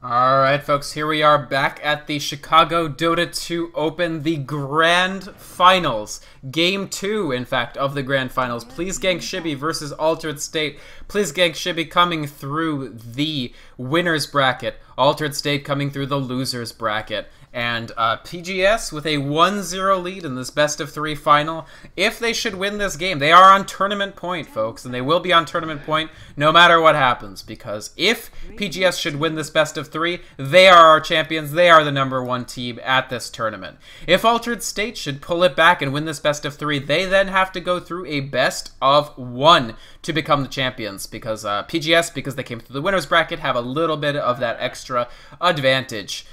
Alright folks, here we are back at the Chicago Dota 2 Open, the Grand Finals. Game 2, in fact, of the Grand Finals. Please Gank Shiibbyy versus Altered State. Please Gank Shiibbyy coming through the winner's bracket. Altered State coming through the loser's bracket. And PGS with a 1-0 lead in this best-of-3 final. If they should win this game, they are on tournament point, folks, and they will be on tournament point no matter what happens, because if PGS should win this best-of-3, they are our champions, they are the #1 team at this tournament. If Altered State should pull it back and win this best-of-3, they then have to go through a best-of-1 to become the champions, because PGS, because they came through the winner's bracket, have a little bit of that extra advantage.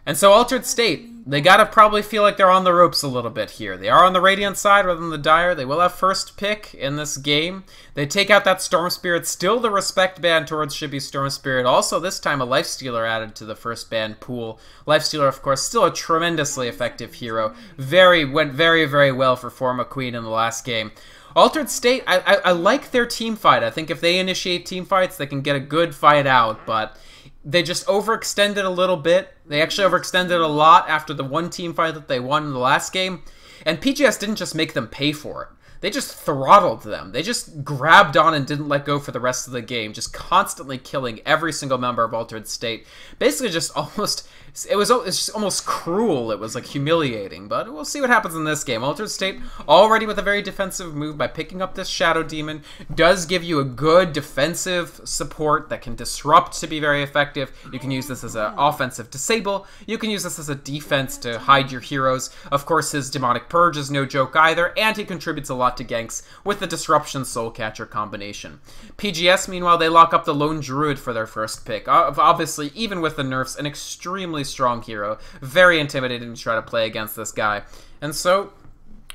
And so Altered State, they gotta probably feel like they're on the ropes a little bit here. They are on the Radiant side rather than the Dire. They will have first pick in this game. They take out that Storm Spirit, still the respect ban towards Shiibbyy's Storm Spirit. Also, this time a Lifestealer added to the first ban pool. Lifestealer, of course, still a tremendously effective hero. Went very, very well for Forma Queen in the last game. Altered State, I like their team fight. I think if they initiate team fights, they can get a good fight out, but they just overextended a little bit. They actually overextended a lot after the one team fight that they won in the last game. And PGS didn't just make them pay for it. They just throttled them. They just grabbed on and didn't let go for the rest of the game, just constantly killing every single member of Altered State. Basically just almost, it's just almost cruel. It was like humiliating, but we'll see what happens in this game. Altered State already with a very defensive move by picking up this Shadow Demon does give you a good defensive support that can disrupt to be very effective. You can use this as an offensive disable. You can use this as a defense to hide your heroes. Of course, his Demonic Purge is no joke either, and he contributes a lot to ganks with the Disruption Soulcatcher combination. PGS, meanwhile, they lock up the Lone Druid for their first pick. Obviously, even with the nerfs, an extremely strong hero. Very intimidating to try to play against this guy. And so,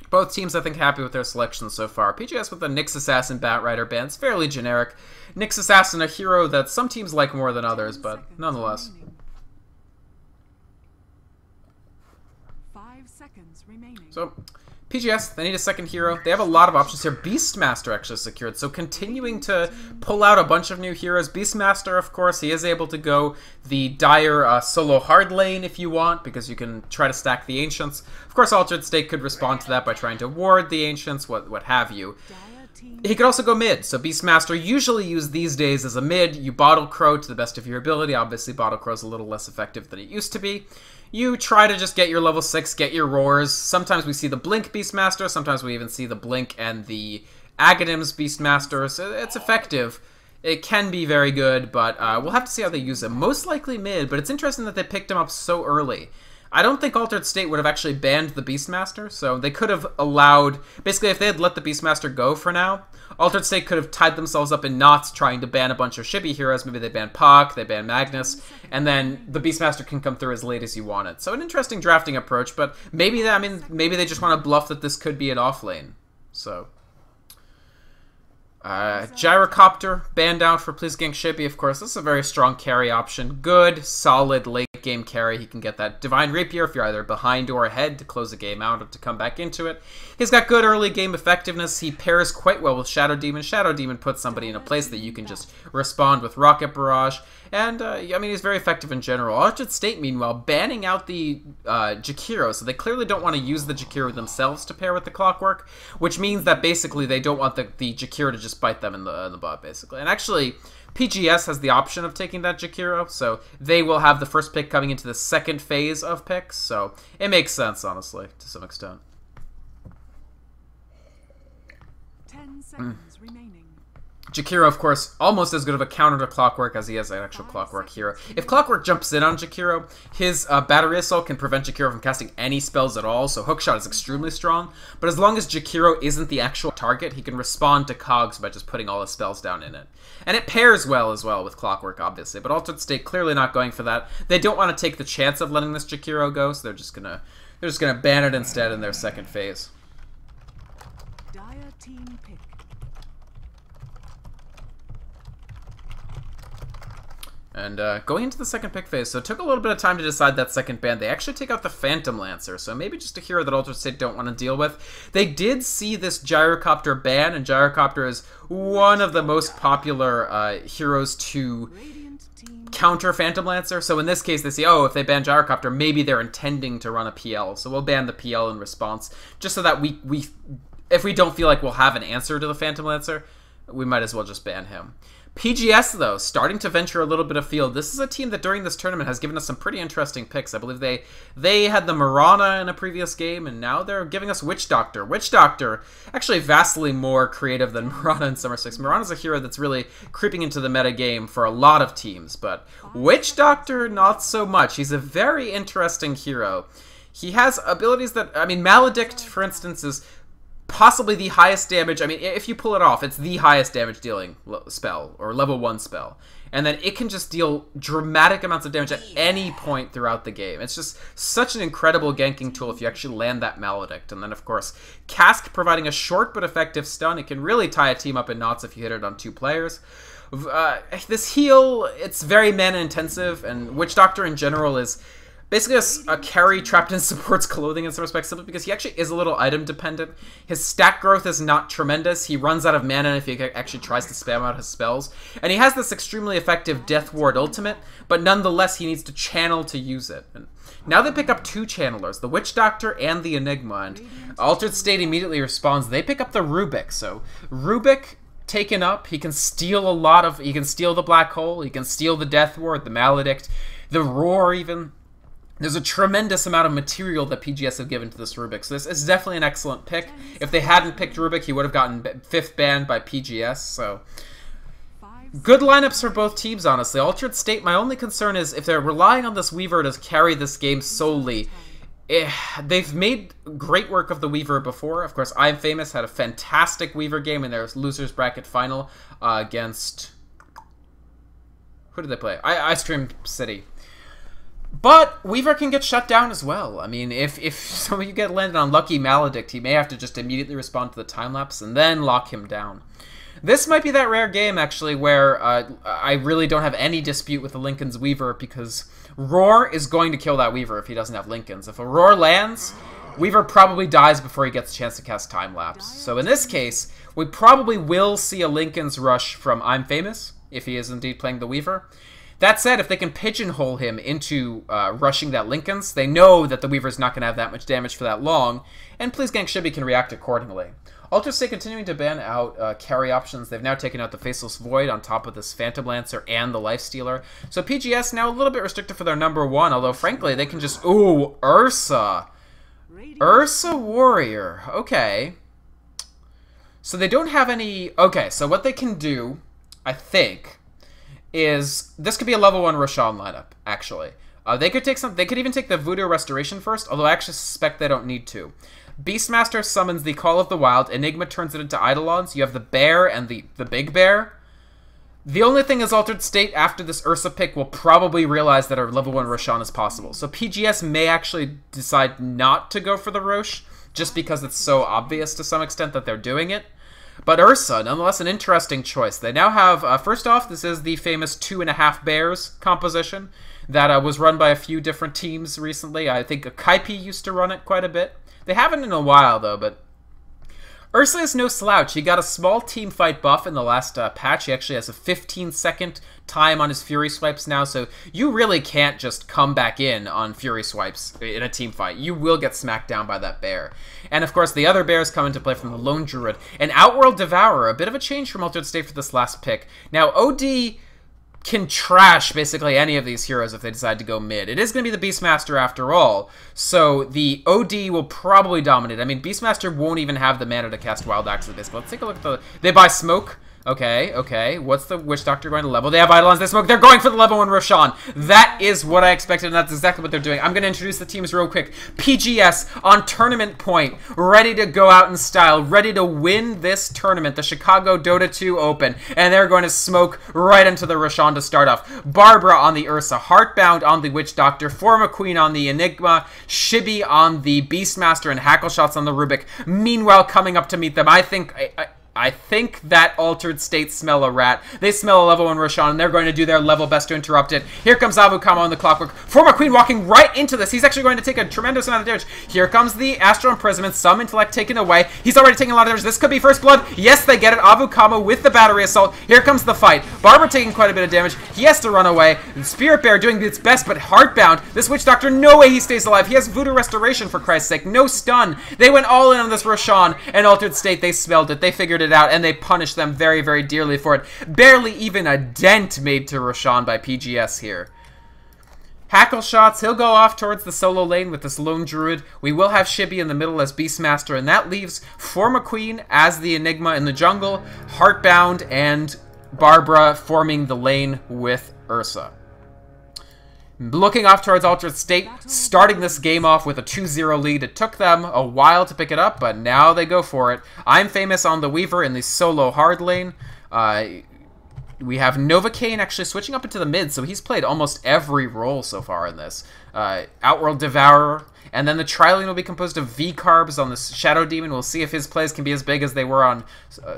both teams, I think, happy with their selections so far. PGS with the Nyx Assassin Batrider ban. It's fairly generic. Nyx Assassin, a hero that some teams like more than others, but nonetheless. 5 seconds remaining. So, PGS, they need a second hero. They have a lot of options here. Beastmaster actually secured, so continuing to pull out a bunch of new heroes. Beastmaster, of course, he is able to go the Dire solo hard lane if you want, because you can try to stack the Ancients. Of course, Altered State could respond to that by trying to ward the Ancients, what have you. He could also go mid, so Beastmaster usually used these days as a mid. You Bottle Crow to the best of your ability. Obviously, Bottle Crow's a little less effective than it used to be. You try to just get your level 6, get your roars. Sometimes we see the Blink Beastmaster, sometimes we even see the Blink and the Aghanims Beastmaster, so it's effective. It can be very good, but we'll have to see how they use it. Most likely mid, but it's interesting that they picked him up so early. I don't think Altered State would have actually banned the Beastmaster, so they could have allowed... Basically, if they had let the Beastmaster go for now, Altered State could have tied themselves up in knots trying to ban a bunch of Shiibbyy heroes. Maybe they ban Puck, they ban Magnus, and then the Beastmaster can come through as late as you want it. So an interesting drafting approach, but maybe maybe they just want to bluff that this could be an off lane. So... Gyrocopter, banned out for Please Gank Shiibbyy, of course. This is a very strong carry option. Good, solid late game carry. He can get that Divine Rapier if you're either behind or ahead to close the game out or to come back into it. He's got good early game effectiveness. He pairs quite well with Shadow Demon. Shadow Demon puts somebody in a place that you can just respond with Rocket Barrage. And, I mean, he's very effective in general. Altered State, meanwhile, banning out the Jakiro, so they clearly don't want to use the Jakiro themselves to pair with the Clockwork, which means that basically they don't want the Jakiro to just bite them in the butt, basically. And actually, PGS has the option of taking that Jakiro, so they will have the first pick coming into the second phase of picks, so it makes sense, honestly, to some extent. 10 seconds remaining. Jakiro, of course, almost as good of a counter to Clockwork as he is an actual Clockwork hero. If Clockwork jumps in on Jakiro, his Battery Assault can prevent Jakiro from casting any spells at all, so Hookshot is extremely strong. But as long as Jakiro isn't the actual target, he can respond to Cogs by just putting all his spells down in it. And it pairs well as well with Clockwork, obviously, but Altered State clearly not going for that. They don't want to take the chance of letting this Jakiro go, so they're just gonna ban it instead in their second phase. Dire team pick. And going into the second pick phase, so it took a little bit of time to decide that second ban. They actually take out the Phantom Lancer, so maybe just a hero that Altered State don't want to deal with. They did see this Gyrocopter ban, and Gyrocopter is one of the most popular heroes to counter Phantom Lancer. So in this case, they see, oh, if they ban Gyrocopter, maybe they're intending to run a PL. So we'll ban the PL in response, just so that we if we don't feel like we'll have an answer to the Phantom Lancer, we might as well just ban him. PGS, though, starting to venture a little bit afield. This is a team that during this tournament has given us some pretty interesting picks. I believe they had the Mirana in a previous game, and now they're giving us Witch Doctor. Witch Doctor, actually vastly more creative than Mirana in Summer 6. Mirana's a hero that's really creeping into the meta game for a lot of teams, but Witch Doctor, not so much. He's a very interesting hero. He has abilities that, I mean, Maledict, for instance, is possibly the highest damage. I mean, if you pull it off, it's the highest damage dealing spell, or level 1 spell. And then it can just deal dramatic amounts of damage at any point throughout the game. It's just such an incredible ganking tool if you actually land that Maledict. And then, of course, Cask providing a short but effective stun. It can really tie a team up in knots if you hit it on 2 players. This heal, it's very mana intensive, and Witch Doctor in general is basically a carry trapped in support's clothing in some respects, simply because he actually is a little item dependent. His stat growth is not tremendous. He runs out of mana if he actually tries to spam out his spells. And he has this extremely effective Death Ward ultimate, but nonetheless he needs to channel to use it. And now they pick up 2 channelers, the Witch Doctor and the Enigma, and Altered State immediately responds. They pick up the Rubik, so Rubik taken up, he can steal he can steal the Black Hole, he can steal the Death Ward, the Maledict, the Roar even. There's a tremendous amount of material that PGS have given to this Rubik, so this is definitely an excellent pick. If they hadn't picked Rubik, he would have gotten 5th banned by PGS, so good lineups for both teams, honestly. Altered State, my only concern is if they're relying on this Weaver to carry this game solely, they've made great work of the Weaver before. Of course, I'm Famous had a fantastic Weaver game in their losers bracket final against... who did they play? Ice Cream City. But Weaver can get shut down as well. I mean, if some of you get landed on Lucky Maledict, he may have to just immediately respond to the time-lapse and then lock him down. This might be that rare game, actually, where I really don't have any dispute with the Lincoln's Weaver, because Roar is going to kill that Weaver if he doesn't have Lincoln's. If a Roar lands, Weaver probably dies before he gets a chance to cast time-lapse. So in this case, we probably will see a Lincoln's rush from I'm Famous, if he is indeed playing the Weaver. That said, if they can pigeonhole him into rushing that Lincoln's, they know that the Weaver's not going to have that much damage for that long, and Please Gank Shiibbyy can react accordingly. Altered State continuing to ban out carry options. They've now taken out the Faceless Void on top of this Phantom Lancer and the Lifestealer. So PGS now a little bit restricted for their number 1, although frankly they can just... ooh, Ursa! Ursa Warrior. Okay. So they don't have any... okay, so what they can do, I think, is this could be a level 1 Roshan lineup, actually. They could take they could even take the Voodoo Restoration first, although I actually suspect they don't need to. Beastmaster summons the Call of the Wild, Enigma turns it into Eidolon, so you have the Bear and the Big Bear. The only thing is Altered State after this Ursa pick will probably realize that our level 1 Roshan is possible. So PGS may actually decide not to go for the Rosh, just because it's so obvious to some extent that they're doing it. But Ursa, nonetheless, an interesting choice. They now have, first off, this is the famous 2.5 Bears composition that was run by a few different teams recently. I think Kaipi used to run it quite a bit. They haven't in a while, though, but Ursa is no slouch. He got a small team fight buff in the last patch. He actually has a 15-second time on his Fury Swipes now, so you really can't just come back in on Fury Swipes in a team fight. You will get smacked down by that bear. And of course, the other bears come into play from the Lone Druid. And Outworld Devourer, a bit of a change from Altered State for this last pick. Now, OD can trash basically any of these heroes if they decide to go mid. It is going to be the Beastmaster after all, so the OD will probably dominate. I mean, Beastmaster won't even have the mana to cast Wild Axe at this, but let's take a look at the... they buy Smoke. Okay, okay. What's the Witch Doctor going to level? They have Eidolons, they Smoke. They're going for the level 1 Roshan. That is what I expected, and that's exactly what they're doing. I'm going to introduce the teams real quick. PGS on tournament point, ready to go out in style, ready to win this tournament, the Chicago Dota 2 Open, and they're going to smoke right into the Roshan to start off. Barbara on the Ursa, Heartbound on the Witch Doctor, Forma Queen on the Enigma, Shiibbyy on the Beastmaster, and Hackle Shots on the Rubik. Meanwhile, coming up to meet them, I think... I think that Altered State smell a rat. They smell a level 1 Roshan, and they're going to do their level best to interrupt it. Here comes Avukamo on the clockwork. Former Queen walking right into this. He's actually going to take a tremendous amount of damage. Here comes the Astral Imprisonment. Some intellect taken away. He's already taking a lot of damage. This could be first blood. Yes, they get it. Avukamo with the battery assault. Here comes the fight. Barber taking quite a bit of damage. He has to run away. Spirit Bear doing its best, but heartbound. This Witch Doctor, no way he stays alive. He has Voodoo Restoration, for Christ's sake. No stun. They went all in on this Roshan and Altered State. They smelled it. They figured it out, and they punished them very, very dearly for it. Barely even a dent made to Roshan by PGS here. Hackle shots. He'll go off towards the solo lane with this lone druid. We will have Shiibbyy in the middle as Beastmaster, and that leaves Forma Queen as the Enigma in the jungle, Heartbound and Barbara forming the lane with Ursa. Looking off towards Altered State, starting this game off with a 2-0 lead. It took them a while to pick it up, but now they go for it. I'm famous on the Weaver in the solo hard lane. We have Novocaine actually switching up into the mid, so he's played almost every role so far in this. Outworld Devourer, and then the tri-lane will be composed of V-Carbs on the Shadow Demon. We'll see if his plays can be as big as they were on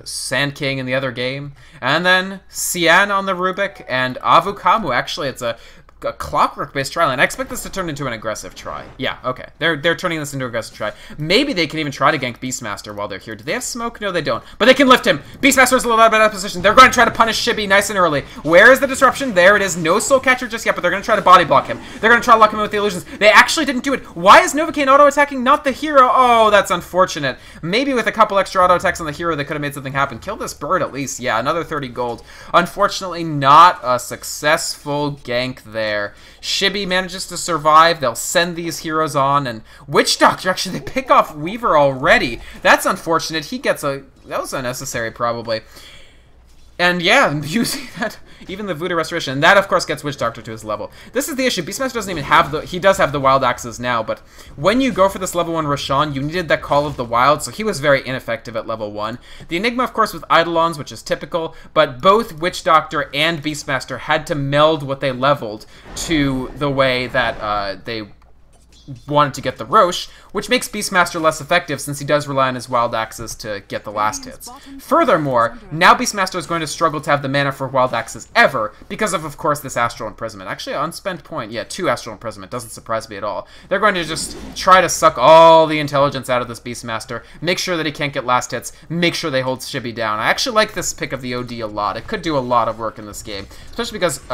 Sand King in the other game. And then Cian on the Rubik, and Avukamo. Actually, it's a clockwork-based try line. I expect this to turn into an aggressive try. Yeah, okay. They're turning this into an aggressive try. Maybe they can even try to gank Beastmaster while they're here. Do they have smoke? No, they don't. But they can lift him. Beastmaster's a little bit out of position. They're going to try to punish Shiibbyy nice and early. Where is the disruption? There it is. No soul catcher just yet, but they're going to try to body block him. They're going to try to lock him in with the illusions. They actually didn't do it. Why is Novocaine auto-attacking not the hero? Oh, that's unfortunate. Maybe with a couple extra auto-attacks on the hero, they could have made something happen. Kill this bird at least. Yeah, another 30 gold. Unfortunately, not a successful gank there. Shiibbyy manages to survive. They'll send these heroes on, and Witch Doctor, actually, they pick off Weaver already. That's unfortunate. He gets a... That was unnecessary, probably. And yeah, using that, even the Voodoo Restoration, and that of course gets Witch Doctor to his level. This is the issue. Beastmaster doesn't even have the, he does have the Wild Axes now, but when you go for this level 1 Roshan, you needed that Call of the Wild, so he was very ineffective at level 1. The Enigma, of course, with Eidolons, which is typical, but both Witch Doctor and Beastmaster had to meld what they leveled to the way that they wanted to get the Roche, which makes Beastmaster less effective since he does rely on his Wild Axes to get the last hits. Furthermore, now Beastmaster is going to struggle to have the mana for Wild Axes ever because of course, this Astral Imprisonment. Actually, unspent point. Yeah, 2 Astral Imprisonment. Doesn't surprise me at all. They're going to just try to suck all the intelligence out of this Beastmaster, make sure that he can't get last hits, make sure they hold Shiibbyy down. I actually like this pick of the OD a lot. It could do a lot of work in this game, especially because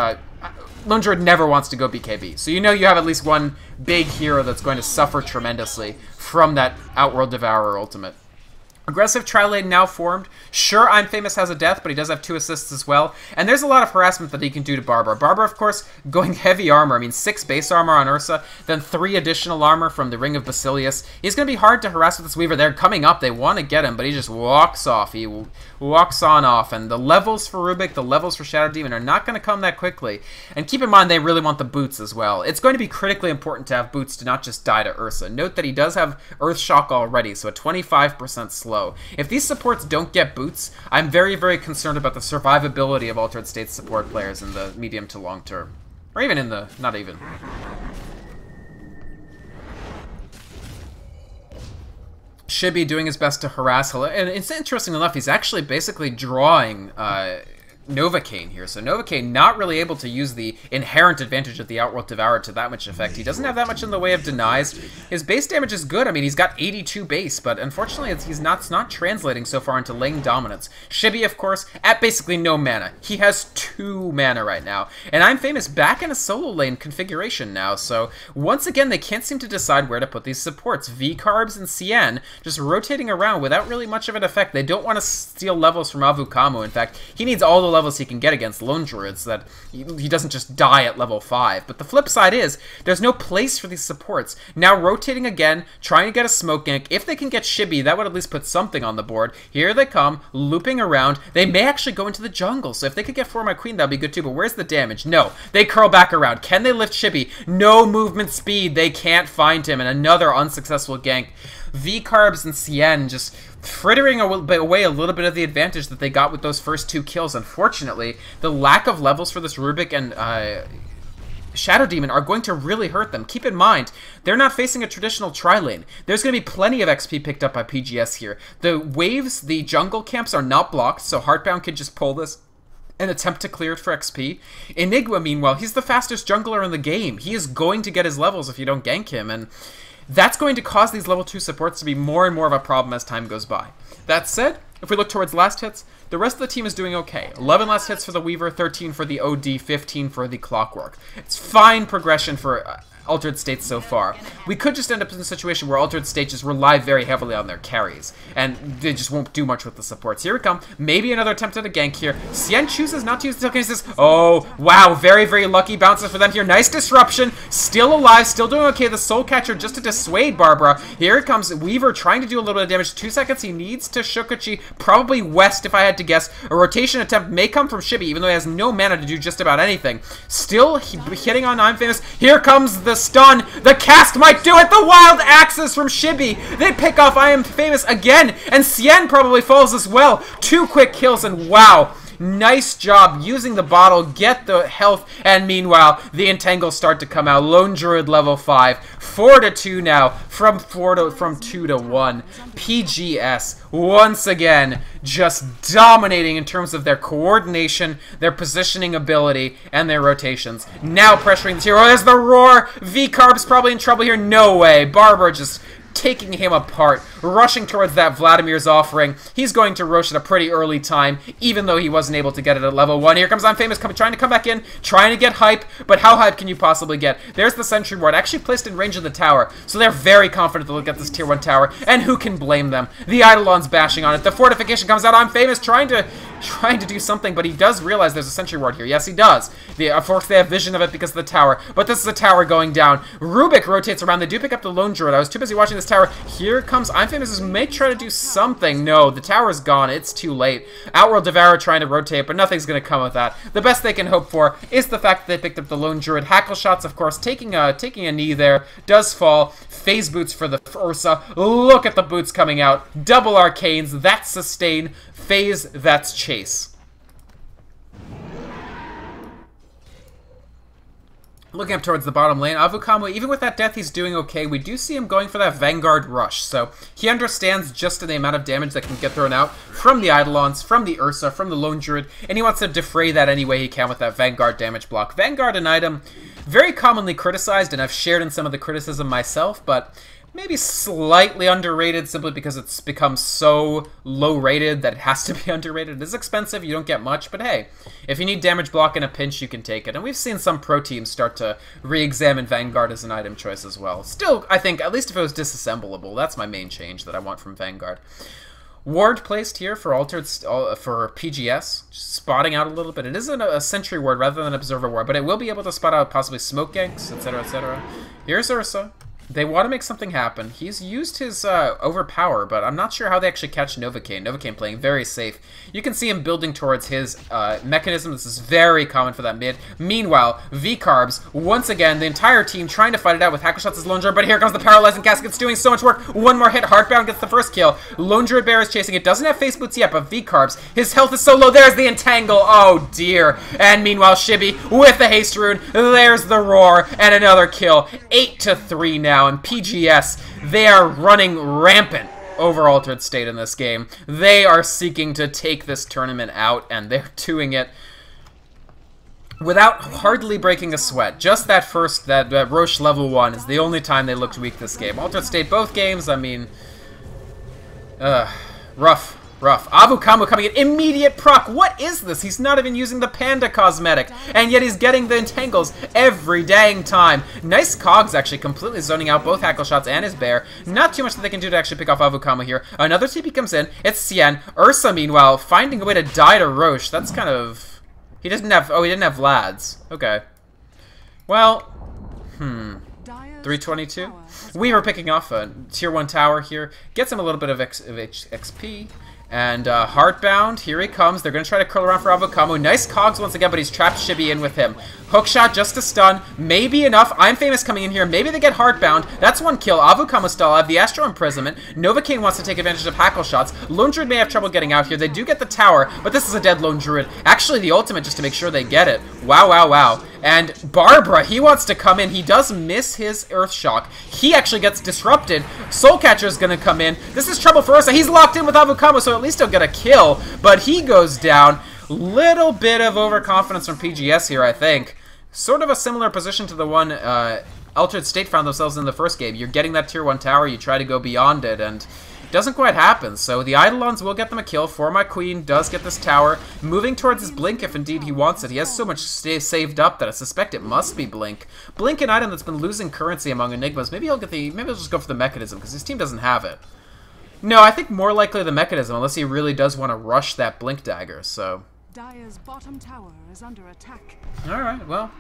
Lone Druid never wants to go BKB. So you know you have at least one big hero that's going to suffer tremendously from that Outworld Devourer ultimate. Aggressive tri-lane now formed. Sure, I'm Famous has a death, but he does have 2 assists as well. And there's a lot of harassment that he can do to Barbara. Barbara, of course, going heavy armor. I mean, 6 base armor on Ursa, then 3 additional armor from the Ring of Basilius. He's going to be hard to harass with this Weaver. They're coming up. They want to get him, but he just walks off. He walks on off. And the levels for Rubik, the levels for Shadow Demon are not going to come that quickly. And keep in mind, they really want the boots as well. It's going to be critically important to have boots to not just die to Ursa. Note that he does have Earth Shock already, so a 25% slow. If these supports don't get boots, I'm very, very concerned about the survivability of Altered State's support players in the medium to long term. Or even in the... not even. Shiibbyy doing his best to harass Hello. And it's interesting enough, he's actually basically drawing Novocaine here. So Novocaine not really able to use the inherent advantage of the Outworld Devourer to that much effect. He doesn't have that much in the way of denies. His base damage is good. I mean, he's got 82 base, but unfortunately it's not translating so far into lane dominance. Shiibbyy, of course, at basically no mana. He has 2 mana right now. And I'm Famous back in a solo lane configuration now, so once again they can't seem to decide where to put these supports. V-Carbs and Cian just rotating around without really much of an effect. They don't want to steal levels from Avukamo. In fact, he needs all the levels he can get against Lone Druids so that he doesn't just die at level 5. But the flip side is, there's no place for these supports. Now rotating again, trying to get a smoke gank. If they can get Shiibbyy, that would at least put something on the board. Here they come, looping around. They may actually go into the jungle, so if they could get For My Queen, that'd be good too, but where's the damage? No. They curl back around. Can they lift Shiibbyy? No movement speed. They can't find him, and another unsuccessful gank. V-Carbs and Cian just frittering away a little bit of the advantage that they got with those first 2 kills. Unfortunately, the lack of levels for this Rubik Shadow Demon are going to really hurt them. Keep in mind, they're not facing a traditional tri-lane. There's going to be plenty of XP picked up by PGS here. The waves, the jungle camps are not blocked, so Heartbound can just pull this and attempt to clear it for XP. Enigma, meanwhile, he's the fastest jungler in the game. He is going to get his levels if you don't gank him, and that's going to cause these level 2 supports to be more and more of a problem as time goes by. That said, if we look towards last hits, the rest of the team is doing okay. 11 last hits for the Weaver, 13 for the OD, 15 for the Clockwork. It's fine progression for Altered State so far. We could just end up in a situation where Altered State just rely very heavily on their carries, and they just won't do much with the supports. Here we come. Maybe another attempt at a gank here. Xian chooses not to use the telekinesis. Oh, wow. Very, very lucky bounces for them here. Nice disruption. Still alive. Still doing okay. The Soul Catcher just to dissuade Barbara. Here it comes. Weaver trying to do a little bit of damage. 2 seconds. He needs to Shukachi. Probably West, if I had to guess. A rotation attempt may come from Shiibbyy, even though he has no mana to do just about anything. Still hitting on I'm Famous. Here comes the stun. The cast might do it. The wild axes from Shiibbyy. They pick off I Am Famous again. And Xian probably falls as well. 2 quick kills and wow. Nice job using the bottle, get the health, and meanwhile, the entangles start to come out. Lone Druid level 5, 4-2 now, from 2 to 1. PGS, once again, just dominating in terms of their coordination, their positioning ability, and their rotations. Now pressuring the hero. There's the roar! V-Carb's probably in trouble here. No way. Barbara just taking him apart, rushing towards that Vladimir's offering. He's going to Rosh at a pretty early time, even though he wasn't able to get it at level 1. Here comes I'm Famous, trying to come back in, trying to get hype, but how hype can you possibly get? There's the Sentry Ward, actually placed in range of the tower, so they're very confident they'll get this tier 1 tower, and who can blame them? The Eidolon's bashing on it, the fortification comes out, I'm Famous trying to do something, but he does realize there's a Sentry Ward here. Yes, he does. Of course, they have vision of it because of the tower, but this is a tower going down. Rubik rotates around. They do pick up the Lone Druid. I was too busy watching this tower. Here comes I'm Famous, may try to do something. No, the tower's gone. It's too late. Outworld Devourer trying to rotate, but nothing's going to come of that. The best they can hope for is the fact that they picked up the Lone Druid. Hackle Shots, of course, taking a knee there. Does fall. Phase Boots for the Ursa. Look at the boots coming out. Double Arcanes. That's sustain. Phase, that's chase. Looking up towards the bottom lane, Avukamo, even with that death, he's doing okay. We do see him going for that Vanguard Rush, so he understands just the amount of damage that can get thrown out from the Eidolons, from the Ursa, from the Lone Druid, and he wants to defray that any way he can with that Vanguard damage block. Vanguard, an item very commonly criticized, and I've shared in some of the criticism myself, but maybe slightly underrated simply because it's become so low rated that it has to be underrated. It is expensive, you don't get much, but hey, if you need damage block in a pinch, you can take it. And we've seen some pro teams start to re-examine Vanguard as an item choice as well. Still, I think, at least if it was disassemblable, that's my main change that I want from Vanguard. Ward placed here for for PGS, spotting out a little bit. It isn't a Sentry Ward rather than an Observer Ward, but it will be able to spot out possibly smoke ganks, etc., etc. Here's Ursa. They want to make something happen. He's used his Overpower, but I'm not sure how they actually catch Novocaine. Novocaine playing very safe. You can see him building towards his mechanism. This is very common for that mid. Meanwhile, V-Carbs, once again, the entire team trying to fight it out with Hackle Shots as Lone Druid, but here comes the Paralyzing Casket's doing so much work. One more hit, Heartbound gets the first kill. Lone Druid Bear is chasing it. Doesn't have Face Boots yet, but V-Carbs, his health is so low. There's the Entangle. Oh, dear. And meanwhile, Shiibbyy with the Haste Rune. There's the Roar, and another kill. 8-3 now. And PGS, they are running rampant over Altered State in this game. They are seeking to take this tournament out, and they're doing it without hardly breaking a sweat. Just that first, that Roche level 1 is the only time they looked weak this game. Altered State, both games, I mean, rough. Avukamo coming in, immediate proc. What is this? He's not even using the Panda cosmetic, and yet he's getting the Entangles every dang time. Nice cogs, actually, completely zoning out both Hackle Shots and his Bear. Not too much that they can do to actually pick off Avukamo here. Another TP comes in. It's Xian. Ursa, meanwhile, finding a way to die to Roche. That's kind of... He didn't have Vlads. Okay. Well, 322. We were picking off a tier 1 tower here. Gets him a little bit of XP. And Heartbound, here he comes. They're going to try to curl around for Avukamo. Nice cogs once again, but he's trapped Shiibbyy in with him. Hookshot just to stun. Maybe enough. I'm Famous coming in here. Maybe they get Heartbound. That's one kill. Avukamo still alive. The Astro Imprisonment. Novocaine wants to take advantage of Hackle Shots. Lone Druid may have trouble getting out here. They do get the tower, but this is a dead Lone Druid. Actually, the ultimate just to make sure they get it. Wow, wow, wow. And Barbara, he wants to come in. He does miss his Earth Shock. He actually gets disrupted. Soulcatcher's gonna come in. This is trouble for Ursa. He's locked in with Avukamo, so at least he'll get a kill. But he goes down. Little bit of overconfidence from PGS here, I think. Sort of a similar position to the one Altered State found themselves in the first game. You're getting that tier 1 tower, you try to go beyond it, and it doesn't quite happen. So the Eidolons will get them a kill. For My Queen does get this tower, moving towards his Blink if indeed he wants it. He has so much saved up that I suspect it must be Blink. Blink, an item that's been losing currency among Enigmas. Maybe he'll just go for the Mechanism, because his team doesn't have it. No, I think more likely the Mechanism, unless he really does want to rush that Blink Dagger, so... Dire's bottom tower is under attack. Alright, well...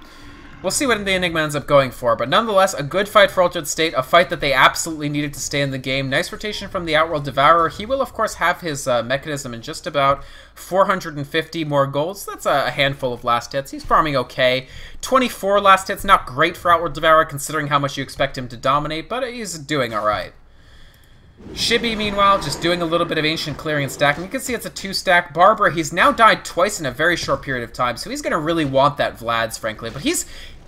We'll see what the Enigma ends up going for, but nonetheless, a good fight for Altered State, a fight that they absolutely needed to stay in the game. Nice rotation from the Outworld Devourer. He will, of course, have his Mechanism in just about 450 more golds. So that's a handful of last hits. He's farming okay. 24 last hits, not great for Outworld Devourer, considering how much you expect him to dominate, but he's doing alright. Shiibbyy, meanwhile, just doing a little bit of Ancient Clearing and stacking. You can see it's a 2-stack. Barbara, he's now died twice in a very short period of time, so he's going to really want that Vlad's, frankly. But he's...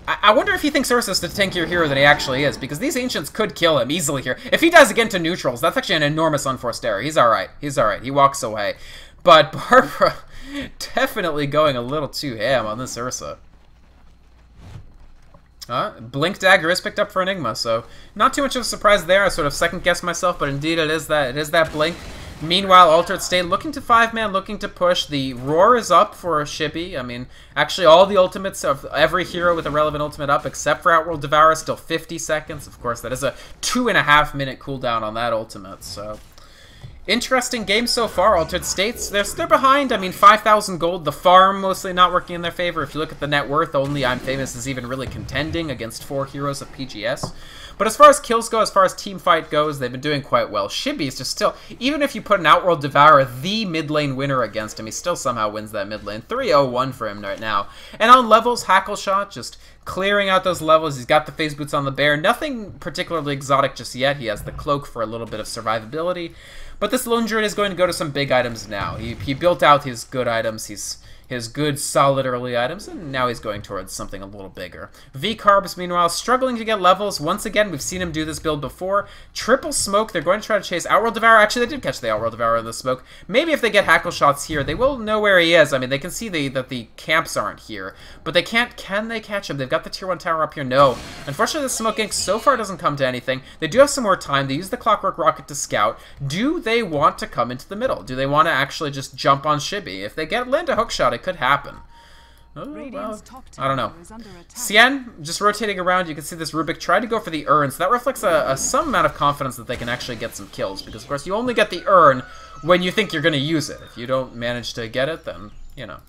I wonder if he thinks Ursa's the tankier hero than he actually is, because these Ancients could kill him easily here. If he dies again to neutrals, that's actually an enormous unforced error. He's alright. He's alright. He walks away. But Barbara definitely going a little too ham on this Ursa. Blink Dagger is picked up for Enigma, so not too much of a surprise there. I sort of second-guessed myself, but indeed it is that Blink. Meanwhile, Altered State looking to 5-man, looking to push. The Roar is up for Shiibbyy. I mean, actually all the ultimates of every hero with a relevant ultimate up, except for Outworld Devourer, still 50 seconds. Of course, that is a 2.5-minute cooldown on that ultimate, so... Interesting game so far. Altered States, they're behind. I mean, 5,000 gold. The farm mostly not working in their favor. If you look at the net worth, only I'm Famous is even really contending against 4 heroes of PGS. But as far as kills go, as far as team fight goes, they've been doing quite well. Shiibbyy is just still, even if you put an Outworld Devourer, the mid lane winner against him, he still somehow wins that mid lane. 3-0-1 for him right now. And on levels, Hackle Shot, just clearing out those levels. He's got the Phase Boots on the bear. Nothing particularly exotic just yet. He has the Cloak for a little bit of survivability. But this Lone Druid is going to go to some big items now. He built out his good items, his good, solid early items, and now he's going towards something a little bigger. V-Carbs, meanwhile, struggling to get levels. Once again, we've seen him do this build before. Triple Smoke, they're going to try to chase Outworld Devourer. Actually, they did catch the Outworld Devourer in the smoke. Maybe if they get Hackle Shots here, they will know where he is. I mean, they can see that the camps aren't here, but they can't. Can they catch him? They've got the tier 1 tower up here. No. Unfortunately, the Smoke Gank so far doesn't come to anything. They do have some more time. They use the Clockwork Rocket to scout. Do they want to come into the middle? Do they want to actually just jump on Shiibbyy? If they land a hookshot, it could happen. Oh, well, I don't know. Cien, just rotating around, you can see this Rubik try to go for the urn, so that reflects some amount of confidence that they can actually get some kills, because of course you only get the urn when you think you're going to use it. If you don't manage to get it, then, you know.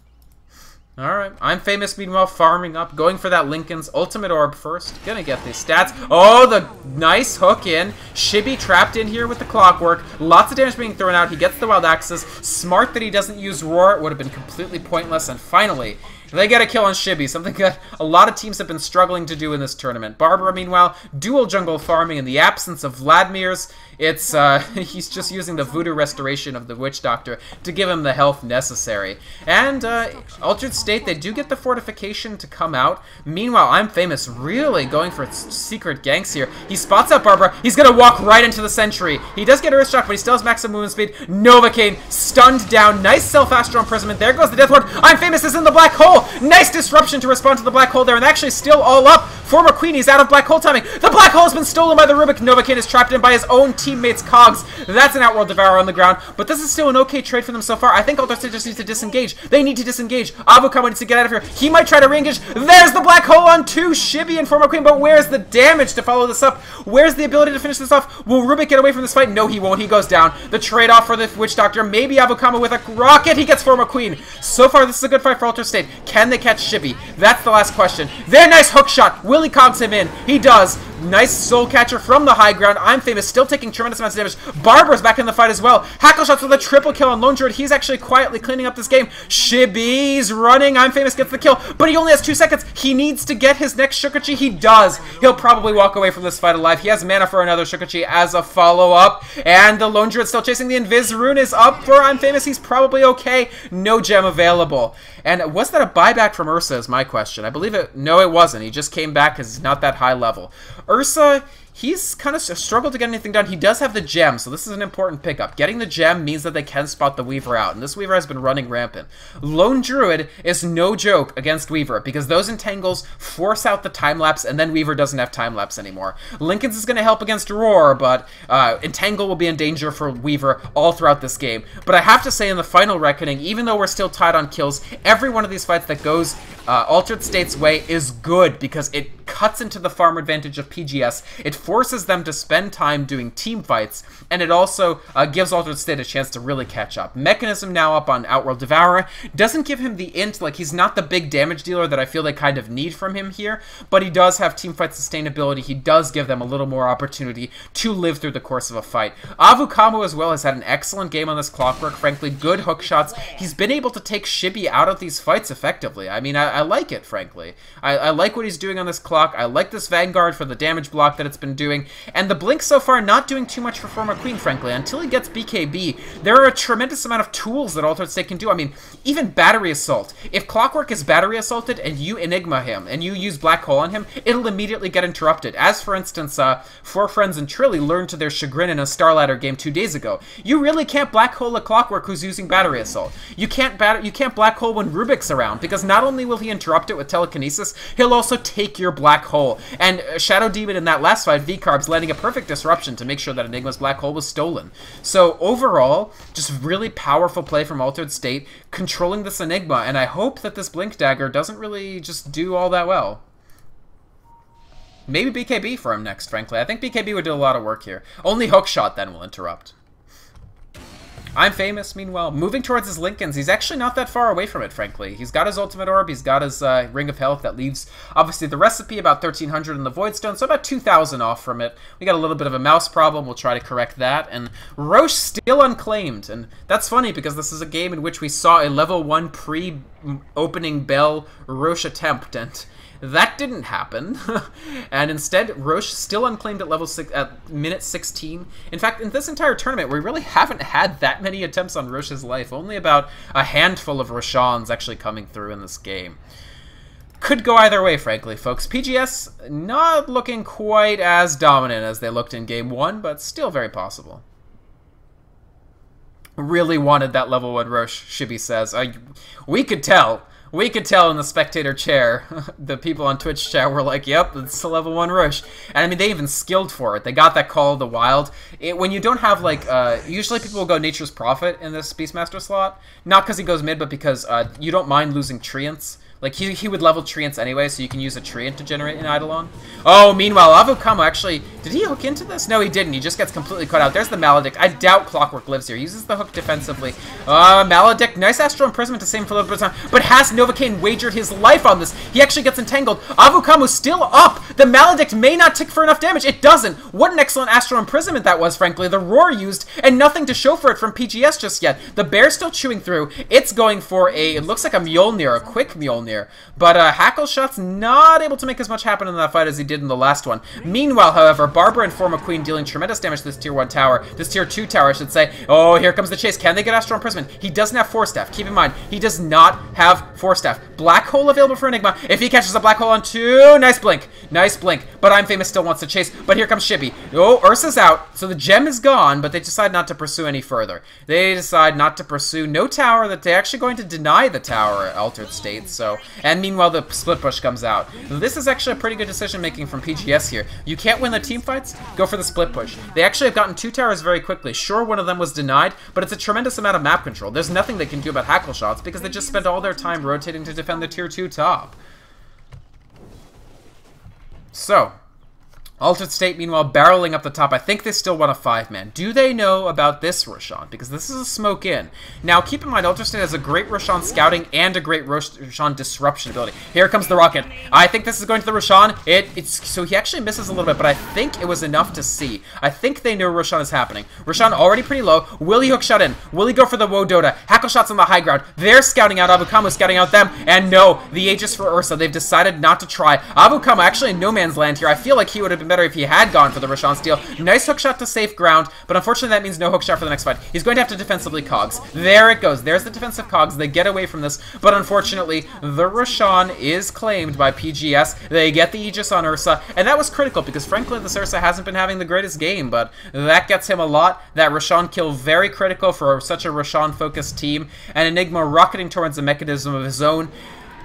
Alright, I'm Famous, meanwhile, farming up, going for that Lincoln's Ultimate Orb first. Gonna get these stats. Oh, the nice hook in. Shiibbyy trapped in here with the Clockwork. Lots of damage being thrown out. He gets the Wild Axes. Smart that he doesn't use Roar. It would have been completely pointless. And finally, they get a kill on Shiibbyy, something that a lot of teams have been struggling to do in this tournament. Barbara, meanwhile, dual jungle farming in the absence of Vladimir's. It's, he's just using the Voodoo Restoration of the Witch Doctor to give him the health necessary. And, Altered State, they do get the Fortification to come out. Meanwhile, I'm Famous really going for secret ganks here. He spots out Barbara. He's gonna walk right into the Sentry. He does get Earthshock, but he still has maximum movement speed. Novocaine stunned down. Nice Self-Astral Imprisonment. There goes the Death Ward. I'm Famous is in the Black Hole. Nice disruption to respond to the Black Hole there, and actually still all up. Former Queenie's out of Black Hole timing. The Black Hole has been stolen by the Rubik. Novocaine is trapped in by his own teammates' cogs. That's an Outworld Devourer on the ground, but this is still an okay trade for them so far. I think Altered State just needs to disengage. They need to disengage. Avukamo needs to get out of here. He might try to re-engage. There's the Black Hole on 2. Shiibbyy and Former Queen, but where's the damage to follow this up? Where's the ability to finish this off? Will Rubik get away from this fight? No, he won't. He goes down. The trade-off for the Witch Doctor. Maybe Avukamo with a rocket. He gets Former Queen. So far, this is a good fight for Altered State. Can they catch Shiibbyy? That's the last question. Very nice hook shot. Will he cogs him in? He does. Nice soul catcher from the high ground. I'm Famous still taking tremendous amounts of damage. Barbara's back in the fight as well. Hackle shots with a triple kill on Lone Druid. He's actually quietly cleaning up this game. Shiibbyy's running. I'm Famous gets the kill, but he only has 2 seconds. He needs to get his next Shukachi. He does. He'll probably walk away from this fight alive. He has mana for another Shukachi as a follow-up, and the Lone Druid still chasing the Invis rune is up for I'm Famous. He's probably okay. No gem available. And was that a buyback from Ursa is my question. I believe it. No, it wasn't. He just came back because he's not that high level. Ursa, he's kind of struggled to get anything done. He does have the gem, so this is an important pickup. Getting the gem means that they can spot the Weaver out, and this Weaver has been running rampant. Lone Druid is no joke against Weaver, because those entangles force out the time-lapse, and then Weaver doesn't have time-lapse anymore. Linken's is going to help against Roar, but entangle will be in danger for Weaver all throughout this game. But I have to say, in the final reckoning, even though we're still tied on kills, every one of these fights that goes Altered State's way is good, because it cuts into the farm advantage of PGS. It forces them to spend time doing team fights, and it also gives Altered State a chance to really catch up. Mechanism now up on Outworld Devourer doesn't give him the int, like he's not the big damage dealer that I feel they kind of need from him here, but he does have team fight sustainability. He does give them a little more opportunity to live through the course of a fight. Avukamu as well has had an excellent game on this Clockwork, frankly, good hook shots. He's been able to take Shiibbyy out of these fights effectively. I mean, I like it, frankly. I like what he's doing on this clock. I like this Vanguard for the damage block that it's been doing, and the Blink so far not doing too much for Former Queen, frankly. Until he gets BKB, there are a tremendous amount of tools that Altered State can do. I mean, even Battery Assault. If Clockwork is Battery Assaulted and you Enigma him, and you use Black Hole on him, it'll immediately get interrupted. As, for instance, Four Friends and Trilly learned to their chagrin in a Starladder game 2 days ago. You really can't Black Hole a Clockwork who's using Battery Assault. You can't Black Hole when Rubik's around, because not only will he interrupt it with Telekinesis, he'll also take your Black Hole. And Shadow Demon in that last fight, V-Carbs, landing a perfect disruption to make sure that Enigma's Black Hole was stolen. So overall, just really powerful play from Altered State, controlling this Enigma, and I hope that this Blink Dagger doesn't really just do all that well. Maybe BKB for him next, frankly. I think BKB would do a lot of work here. Only Hookshot then will interrupt. I'm Famous, meanwhile, moving towards his Linken's. He's actually not that far away from it, frankly. He's got his Ultimate Orb, he's got his Ring of Health that leaves, obviously, the recipe about 1,300 in the Voidstone, so about 2,000 off from it. We got a little bit of a mouse problem, we'll try to correct that, and Roche still unclaimed, and that's funny because this is a game in which we saw a level 1 pre-opening bell Roche attempt, and that didn't happen, and instead, Roche still unclaimed at level 6 at minute 16. In fact, in this entire tournament, we really haven't had that many attempts on Roche's life. Only about a handful of Roshans actually coming through in this game. Could go either way, frankly, folks. PGS not looking quite as dominant as they looked in Game 1, but still very possible. Really wanted that level 1 Roche, Shiibbyy says. We could tell. We could tell in the spectator chair. The people on Twitch chat were like, yep, it's a level 1 Roche. And I mean, they even skilled for it. They got that Call of the Wild. When you don't have, like, usually people will go Nature's Prophet in this Beastmaster slot. Not because he goes mid, but because you don't mind losing Treants. Like, he would level Treants anyway, so you can use a Treant to generate an Eidolon. Oh, meanwhile, Avukamu actually... Did he hook into this? No, he didn't. He just gets completely cut out. There's the Maledict. I doubt Clockwork lives here. He uses the hook defensively. Maledict, nice Astral Imprisonment to save him for a little bit of time, but has Novocaine wagered his life on this? He actually gets entangled. Avukamu still up. The Maledict may not tick for enough damage. It doesn't. What an excellent Astral Imprisonment that was, frankly. The Roar used, and nothing to show for it from PGS just yet. The Bear's still chewing through. It's going for a... It looks like a Mjolnir, a quick Mjolnir. But Hackle Shot's not able to make as much happen in that fight as he did in the last one. Meanwhile, however, Barbara and Forma Queen dealing tremendous damage to this tier 1 tower. This tier 2 tower, I should say. Oh, here comes the chase. Can they get Astral Imprisonment? He doesn't have Force Staff. Keep in mind, he does not have Force Staff. Black Hole available for Enigma. If he catches a Black Hole on 2, nice blink. Nice blink. But I'm Famous still wants to chase. But here comes Shiibbyy. Oh, Ursa's out. So the gem is gone, but they decide not to pursue any further. They decide not to pursue no tower, that they're actually going to deny the tower at Altered State. So, and meanwhile, the split push comes out. This is actually a pretty good decision making from PGS here. You can't win the team fights? Go for the split push. They actually have gotten 2 towers very quickly. Sure, one of them was denied, but it's a tremendous amount of map control. There's nothing they can do about Hackle Shots because they just spent all their time rotating to defend the tier 2 top. So, Altered State, meanwhile, barreling up the top. I think they still want a 5-man. Do they know about this Roshan? Because this is a smoke in. Now, keep in mind, Altered State has a great Roshan scouting and a great Roshan disruption ability. Here comes the rocket. I think this is going to the Roshan. So he actually misses a little bit, but I think it was enough to see. I think they know Roshan is happening. Roshan already pretty low. Will he hook shot in? Will he go for the Woe Dota? Hackle shots on the high ground. They're scouting out Avukamu, scouting out them. And no, the Aegis for Ursa. They've decided not to try. Avukamu actually in no man's land here. I feel like he would have been better if he had gone for the Roshan steal. Nice hook shot to safe ground, but unfortunately that means no hook shot for the next fight. He's going to have to defensively cogs. There it goes. There's the defensive cogs. They get away from this, but unfortunately the Roshan is claimed by PGS. They get the Aegis on Ursa, and that was critical because frankly this Ursa hasn't been having the greatest game, but that gets him a lot. That Roshan kill very critical for such a Roshan focused team, and Enigma rocketing towards a mechanism of his own.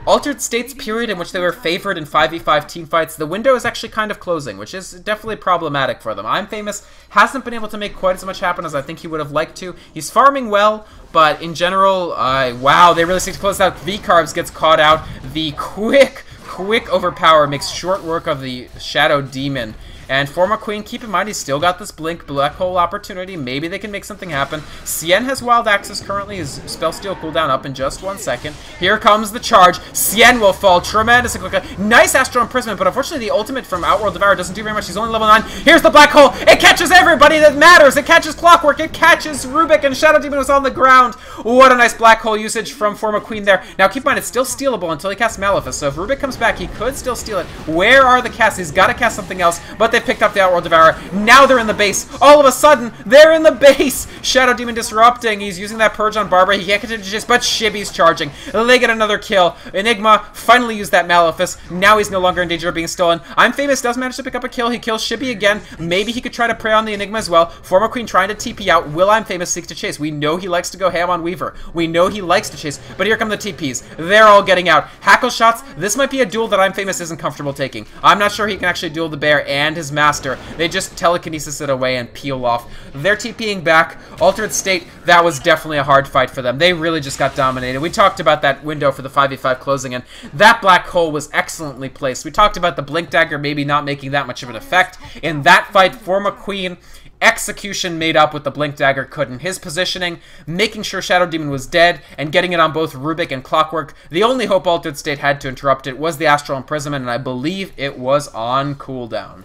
Altered State's period in which they were favored in 5v5 teamfights, the window is actually kind of closing, which is definitely problematic for them. I'm Famous hasn't been able to make quite as much happen as I think he would have liked to. He's farming well, but in general, wow, they really seek to close out. V-Carbs gets caught out. The quick overpower makes short work of the Shadow Demon. And Forma Queen, keep in mind, he's still got this Blink Black Hole opportunity. Maybe they can make something happen. Cien has Wild Access currently. His Spell Steal cooldown up in just 1 second. Here comes the charge. Cien will fall tremendously quickly. Nice Astral Imprisonment, but unfortunately the ultimate from Outworld Devourer doesn't do very much. He's only level 9. Here's the Black Hole. It catches everybody that matters. It catches Clockwork. It catches Rubik, and Shadow Demon was on the ground. What a nice Black Hole usage from Forma Queen there. Now keep in mind, it's still stealable until he casts Malefice, so if Rubik comes back, he could still steal it. Where are the casts? He's got to cast something else, but they picked up the Outworld Devourer. Now they're in the base. All of a sudden, they're in the base. Shadow Demon disrupting. He's using that Purge on Barbara. He can't continue to chase, but Shiibbyy's charging. They get another kill. Enigma finally used that Malefice. Now he's no longer in danger of being stolen. I'm Famous does manage to pick up a kill. He kills Shiibbyyy again. Maybe he could try to prey on the Enigma as well. Forma Queen trying to TP out. Will I'm Famous seek to chase? We know he likes to go ham on Weaver. We know he likes to chase, but here come the TPs. They're all getting out. Hackle shots. This might be a duel that I'm Famous isn't comfortable taking. I'm not sure he can actually duel the bear and his master. They just telekinesis it away and peel off. They're TPing back. Altered State, that was definitely a hard fight for them. They really just got dominated. We talked about that window for the 5v5 closing, and that Black Hole was excellently placed. We talked about the Blink Dagger maybe not making that much of an effect. In that fight, Forma Queen, execution made up with the Blink Dagger couldn't. His positioning, making sure Shadow Demon was dead, and getting it on both Rubik and Clockwork. The only hope Altered State had to interrupt it was the Astral Imprisonment, and I believe it was on cooldown.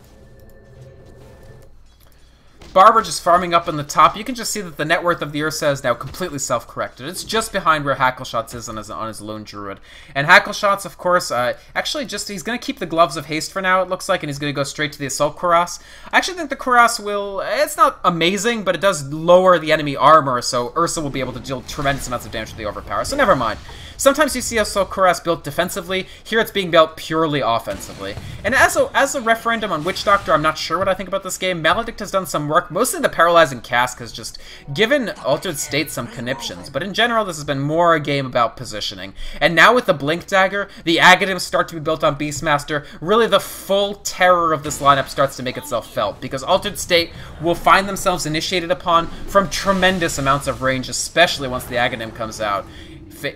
Barbara just farming up in the top. You can just see that the net worth of the Ursa is now completely self-corrected. It's just behind where Hackleshots is on his lone druid. And Hackleshots, of course, actually just, he's going to keep the Gloves of Haste for now, it looks like, and he's going to go straight to the Assault Cuirass. I actually think the Cuirass will, it's not amazing, but it does lower the enemy armor, so Ursa will be able to deal tremendous amounts of damage to the Overpower, so never mind. Sometimes you see Assault Cuirass built defensively. Here it's being built purely offensively. And as a referendum on Witch Doctor, I'm not sure what I think about this game. Maledict has done some work. Mostly the Paralyzing Cask has just given Altered State some conniptions. But in general, this has been more a game about positioning. And now with the Blink Dagger, the Aghanim's start to be built on Beastmaster. Really the full terror of this lineup starts to make itself felt. Because Altered State will find themselves initiated upon from tremendous amounts of range, especially once the Aghanim comes out.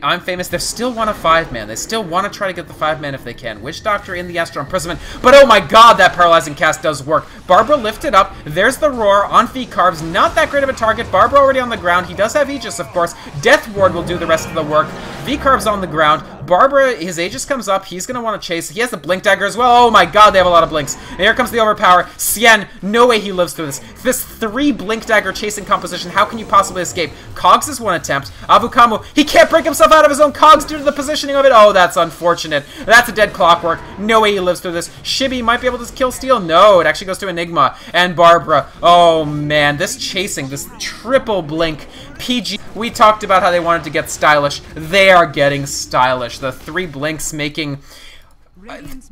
I'm Famous, they still want a 5-man. They still want to try to get the 5-man if they can. Witch Doctor in the Astral Imprisonment. But oh my god, that Paralyzing Cast does work. Barbara lifted up. There's the Roar on V-Carbs. Not that great of a target. Barbara already on the ground. He does have Aegis, of course. Death Ward will do the rest of the work. V-Carbs on the ground. Barbara, his Aegis comes up. He's going to want to chase. He has the Blink Dagger as well. Oh my god, they have a lot of blinks. And here comes the Overpower. Cien, no way he lives through this. This 3 Blink Dagger chasing composition, how can you possibly escape? Cogs is 1 attempt. Avukamu, he can't break himself out of his own Cogs due to the positioning of it. Oh, that's unfortunate. That's a dead Clockwork. No way he lives through this. Shiibbyy might be able to kill Steel. No, it actually goes to Enigma. And Barbara. Oh man, this chasing, this triple blink. PG, we talked about how they wanted to get stylish. They are getting stylish. The 3 blinks making...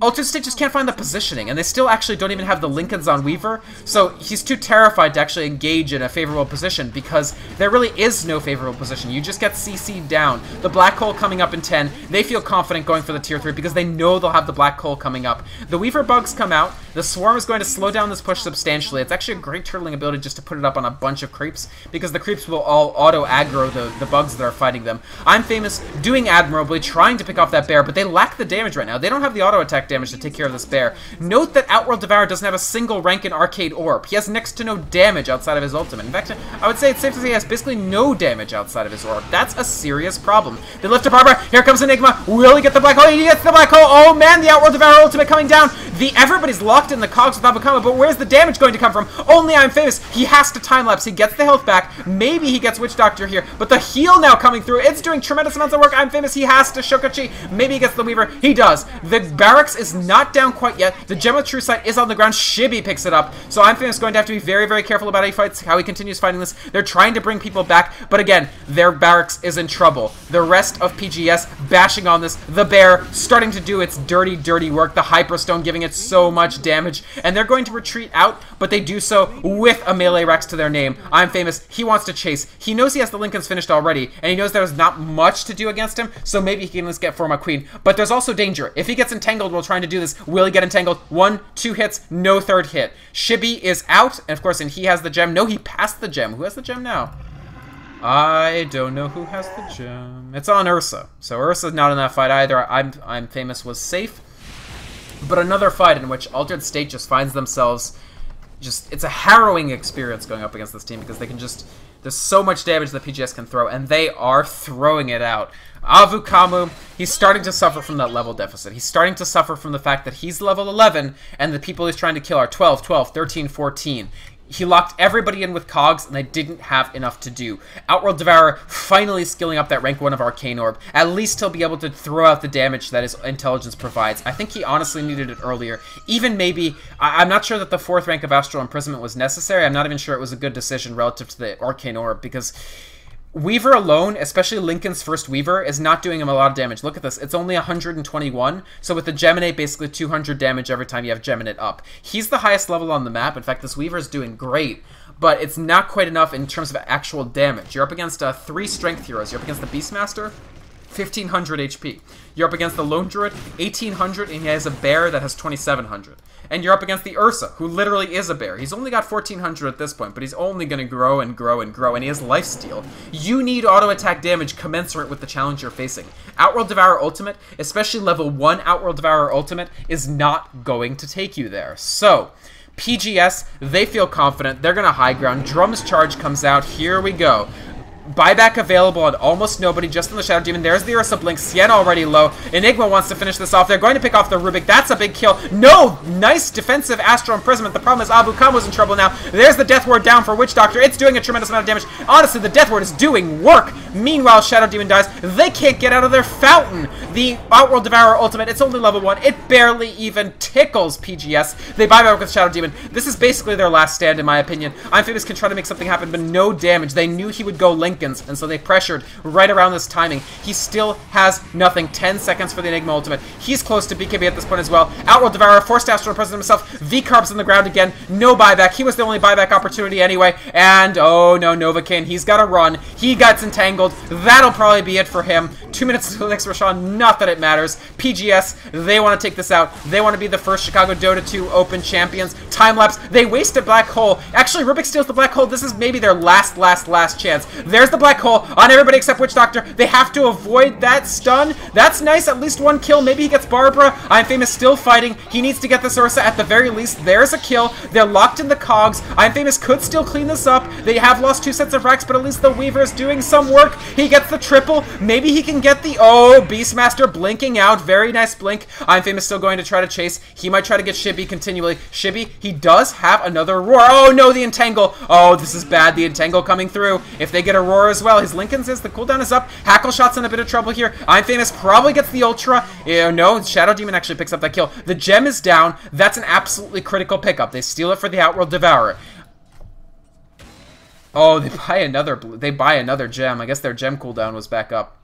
Altered State just can't find the positioning, and they still actually don't even have the Lincolns on Weaver, so he's too terrified to actually engage in a favorable position, because there really is no favorable position. You just get CC'd down. The Black Hole coming up in 10, they feel confident going for the tier 3, because they know they'll have the Black Hole coming up. The Weaver bugs come out, The Swarm is going to slow down this push substantially. It's actually a great turtling ability just to put it up on a bunch of creeps, because the creeps will all auto-aggro the bugs that are fighting them. I'm Famous doing admirably, trying to pick off that bear, but they lack the damage right now. They don't have the auto-attack damage to take care of this bear. Note that Outworld Devourer doesn't have a single rank in Arcade Orb. He has next to no damage outside of his ultimate. In fact, I would say it's safe to say he has basically no damage outside of his orb. That's a serious problem. They lift up Barbara. Here comes Enigma. Will he get the black hole? He gets the black hole. Oh man, the Outworld Devourer ultimate coming down. Everybody's locked in the cogs with Abukama, but where's the damage going to come from? Only I'm Famous. He has to time-lapse. He gets the health back. Maybe he gets Witch Doctor here, but the heal now coming through. It's doing tremendous amounts of work. I'm Famous. He has to Shokachi. Maybe he gets the Weaver. He does. The barracks is not down quite yet. The Gem of True Sight is on the ground. Shiibbyy picks it up. So I'm Famous going to have to be very, very careful about how he fights, how he continues fighting this. They're trying to bring people back, but again, their barracks is in trouble. The rest of PGS bashing on this. The bear starting to do its dirty, dirty work. The Hyperstone giving it so much damage, and they're going to retreat out, but they do so with a melee Rex to their name. I'm Famous. He wants to chase. He knows he has the Lincolns finished already, and he knows there's not much to do against him, so maybe he can at least get Forma Queen. But there's also danger. If he gets entangled while trying to do this, will he get entangled? 1, 2 hits, no third hit. Shiibbyy is out, and of course, and he has the gem. No, he passed the gem. Who has the gem now? I don't know who has the gem. It's on Ursa. So Ursa's not in that fight either. I'm Famous was safe. But another fight in which Altered State just finds themselves it's a harrowing experience going up against this team, because they can there's so much damage that PGS can throw, and they are throwing it out. Avukamu, he's starting to suffer from that level deficit. He's starting to suffer from the fact that he's level 11, and the people he's trying to kill are 12, 12, 13, 14. He locked everybody in with cogs, and they didn't have enough to do. Outworld Devourer finally skilling up that rank 1 of Arcane Orb. At least he'll be able to throw out the damage that his intelligence provides. I think he honestly needed it earlier. Even maybe, I'm not sure that the 4th rank of Astral Imprisonment was necessary. I'm not even sure it was a good decision relative to the Arcane Orb, because Weaver alone, especially Lincoln's first Weaver, is not doing him a lot of damage. Look at this. It's only 121, so with the Geminate, basically 200 damage every time you have Geminate up. He's the highest level on the map. In fact, this Weaver is doing great, but it's not quite enough in terms of actual damage. You're up against 3 strength heroes. You're up against the Beastmaster, 1500 HP. You're up against the Lone Druid, 1800, and he has a bear that has 2700. And you're up against the Ursa, who literally is a bear. He's only got 1400 at this point, but he's only going to grow and grow and grow, and he has lifesteal. You need auto-attack damage commensurate with the challenge you're facing. Outworld Devourer Ultimate, especially level 1 Outworld Devourer Ultimate, is not going to take you there. So, PGS, they feel confident. They're going to high ground. Drum's Charge comes out. Here we go. Buyback available on almost nobody, just on the Shadow Demon. There's the Ursa Blink. Sienna already low. Enigma wants to finish this off. They're going to pick off the Rubik. That's a big kill. No! Nice defensive Astral Imprisonment. The problem is Abukamo's in trouble now. There's the Death Ward down for Witch Doctor. It's doing a tremendous amount of damage. Honestly, the Death Ward is doing work. Meanwhile, Shadow Demon dies. They can't get out of their fountain. The Outworld Devourer Ultimate, it's only level 1. It barely even tickles PGS. They buy back with Shadow Demon. This is basically their last stand, in my opinion. I'm Famous can try to make something happen, but no damage. They knew he would go Lincolns, and so they pressured right around this timing. He still has nothing. 10 seconds for the Enigma Ultimate. He's close to BKB at this point as well. Outworld Devourer forced Astral President himself. V-Carb's on the ground again. No buyback. He was the only buyback opportunity anyway. And, oh no, Novocaine. He's got to run. He gets entangled. That'll probably be it for him. 2 minutes until the next Roshan. Not that it matters. PGS, they want to take this out. They want to be the first Chicago Dota 2 Open champions. Time-lapse. They waste a black hole. Actually, Rubik steals the black hole. This is maybe their last chance. There's the black hole on everybody except Witch Doctor. They have to avoid that stun. That's nice. At least 1 kill. Maybe he gets Barbara. I'm Famous still fighting. He needs to get this Ursa at the very least. There's a kill. They're locked in the cogs. I'm Famous could still clean this up. They have lost 2 sets of racks, but at least the Weaver is doing some work. He gets the triple. Maybe he can get the... Oh, Beastmaster blinking out. Very nice blink. I'm Famous still going to try to chase. He might try to get Shiibbyy continually. Shiibbyy, he does have another roar. Oh, no, the Entangle. Oh, this is bad. The Entangle coming through. If they get a roar as well, his Lincoln's is, the cooldown is up. Hackle Shot's in a bit of trouble here. I'm Famous probably gets the Ultra. No, Shadow Demon actually picks up that kill. The gem is down. That's an absolutely critical pickup. They steal it for the Outworld Devourer. Oh, they buy another gem. I guess their gem cooldown was back up.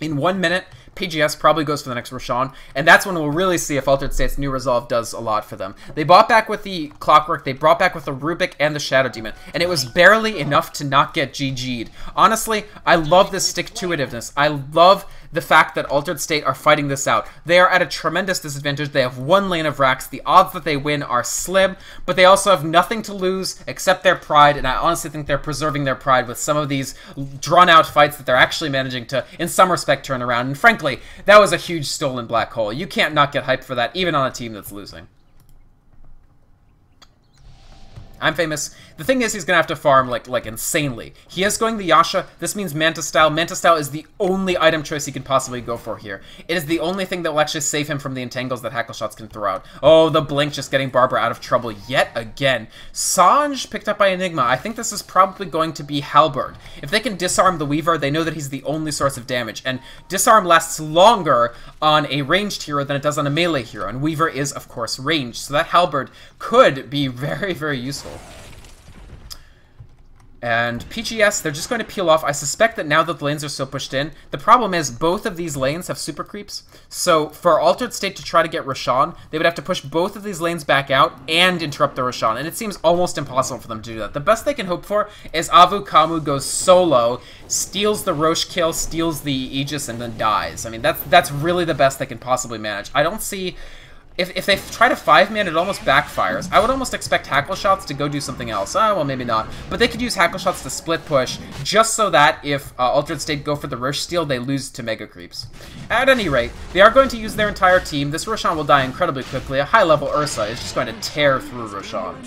In 1 minute, PGS probably goes for the next Roshan, and that's when we'll really see if Altered State's New Resolve does a lot for them. They bought back with the Clockwork, they brought back with the Rubik and the Shadow Demon, and it was barely enough to not get GG'd. Honestly, I love this stick-to-itiveness. I love the fact that Altered State are fighting this out. They are at a tremendous disadvantage. They have one lane of racks. The odds that they win are slim, but they also have nothing to lose except their pride, and I honestly think they're preserving their pride with some of these drawn-out fights that they're actually managing to, in some respect, turn around. And frankly, that was a huge stolen black hole. You can't not get hyped for that, even on a team that's losing. I'm famous. The thing is, he's going to have to farm, like insanely. He is going the Yasha. This means Manta Style. Manta Style is the only item choice he can possibly go for here. It is the only thing that will actually save him from the entangles that Hackle Shots can throw out. Oh, the Blink just getting Barbara out of trouble yet again. Sanj picked up by Enigma. I think this is probably going to be Halberd. If they can disarm the Weaver, they know that he's the only source of damage. And disarm lasts longer on a ranged hero than it does on a melee hero. And Weaver is, of course, ranged. So that Halberd could be very, very useful. And PGS, they're just going to peel off. I suspect that now that the lanes are so pushed in, the problem is both of these lanes have super creeps. So for Altered State to try to get Roshan, they would have to push both of these lanes back out and interrupt the Roshan. And it seems almost impossible for them to do that. The best they can hope for is Avu Kamu goes solo, steals the Rosh kill, steals the Aegis, and then dies. I mean, that's really the best they can possibly manage. I don't see... If they try to 5-man, it almost backfires. I would almost expect Hackle Shots to go do something else. Well, maybe not. But they could use Hackle Shots to split push, just so that if Altered State go for the Rosh steal, they lose to Mega Creeps. At any rate, they are going to use their entire team. This Roshan will die incredibly quickly. A high-level Ursa is just going to tear through Roshan.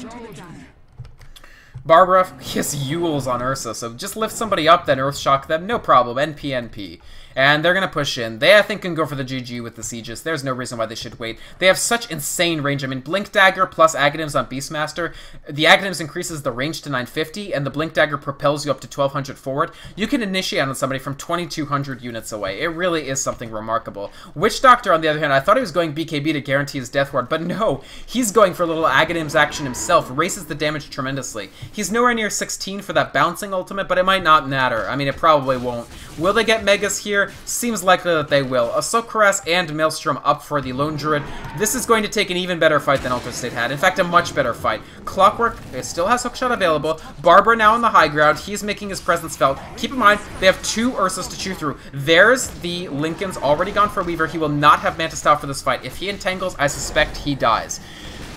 Barbara, he has Yules on Ursa, so just lift somebody up, then Earth Shock them, no problem, NP. And they're going to push in. They, I think, can go for the GG with the Sieges. There's no reason why they should wait. They have such insane range. I mean, Blink Dagger plus Aghanims on Beastmaster. The Aghanims increases the range to 950, and the Blink Dagger propels you up to 1200 forward. You can initiate on somebody from 2200 units away. It really is something remarkable. Witch Doctor, on the other hand, I thought he was going BKB to guarantee his Death Ward, but no. He's going for a little Aghanims action himself. Races the damage tremendously. He's nowhere near 16 for that bouncing ultimate, but it might not matter. I mean, it probably won't. Will they get Megas here? Seems likely that they will. Assault Cuirass and Maelstrom up for the Lone Druid. This is going to take an even better fight than Altered State had. In fact, a much better fight. Clockwork still has Hookshot available. Barbara now on the high ground. He's making his presence felt. Keep in mind, they have 2 Ursas to chew through. There's the Lincoln's already gone for Weaver. He will not have Manta Style for this fight. If he entangles, I suspect he dies.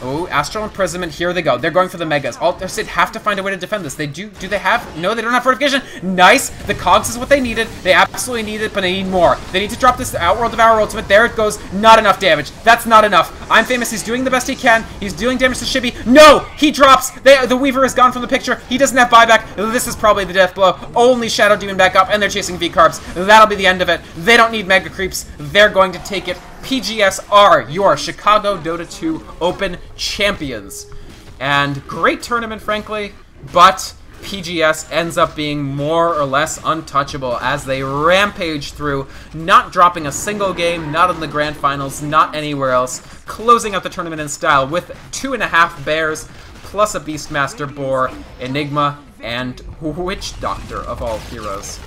Oh, Astral Imprisonment, here they go. They're going for the Megas. Altered State have to find a way to defend this. They do they have? No, they don't have Fortification. Nice. The Cogs is what they needed. They absolutely need it, but they need more. They need to drop this Outworld Devour ultimate. There it goes. Not enough damage. That's not enough. I'm famous. He's doing the best he can. He's doing damage to Shiibbyy. No! He drops. The Weaver is gone from the picture. He doesn't have buyback. This is probably the death blow. Only Shadow Demon back up, and they're chasing V-Carbs. That'll be the end of it. They don't need Mega Creeps. They're going to take it. PGS are your Chicago Dota 2 Open Champions. And great tournament, frankly, but PGS ends up being more or less untouchable as they rampage through, not dropping a single game, not in the grand finals, not anywhere else, closing out the tournament in style with 2.5 bears, plus a Beastmaster Boar, Enigma, and Witch Doctor of all heroes.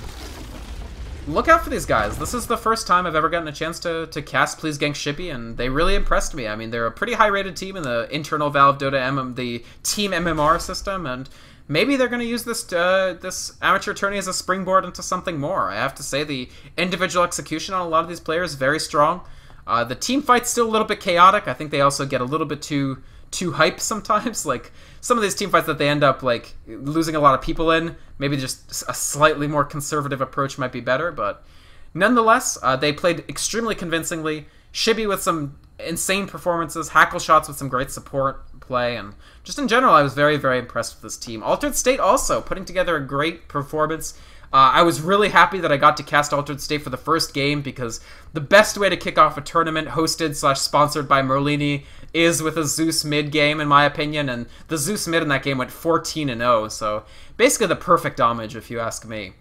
Look out for these guys. This is the first time I've ever gotten a chance to cast Please Gank Shiibbyy, and they really impressed me. I mean, they're a pretty high-rated team in the internal Valve Dota the Team MMR system, and maybe they're going to use this this amateur tourney as a springboard into something more. I have to say, the individual execution on a lot of these players is very strong. The team fight's still a little bit chaotic. I think they also get a little bit too hype sometimes. Like, some of these team fights that they end up, like, losing a lot of people in, maybe just a slightly more conservative approach might be better, but nonetheless, they played extremely convincingly. Shiibbyy with some insane performances, Hackle Shots with some great support play, and just in general, I was very, very impressed with this team. Altered State also putting together a great performance. I was really happy that I got to cast Altered State for the first game, because the best way to kick off a tournament hosted/sponsored by Merlini is with a Zeus mid game, in my opinion, and the Zeus mid in that game went 14-0, so basically the perfect homage, if you ask me.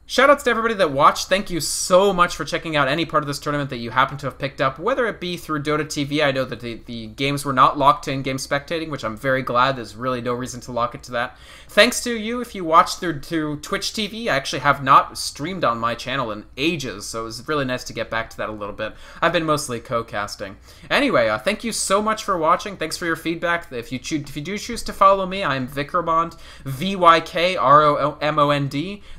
Shoutouts to everybody that watched. Thank you so much for checking out any part of this tournament that you happen to have picked up, whether it be through Dota TV. I know that the games were not locked to in-game spectating, which I'm very glad. There's really no reason to lock it to that. Thanks to you if you watched through Twitch TV. I actually have not streamed on my channel in ages, so it was really nice to get back to that a little bit. I've been mostly co-casting. Anyway, thank you so much for watching. Thanks for your feedback. If you do choose to follow me, I'm Vikromond, VYKROMOND.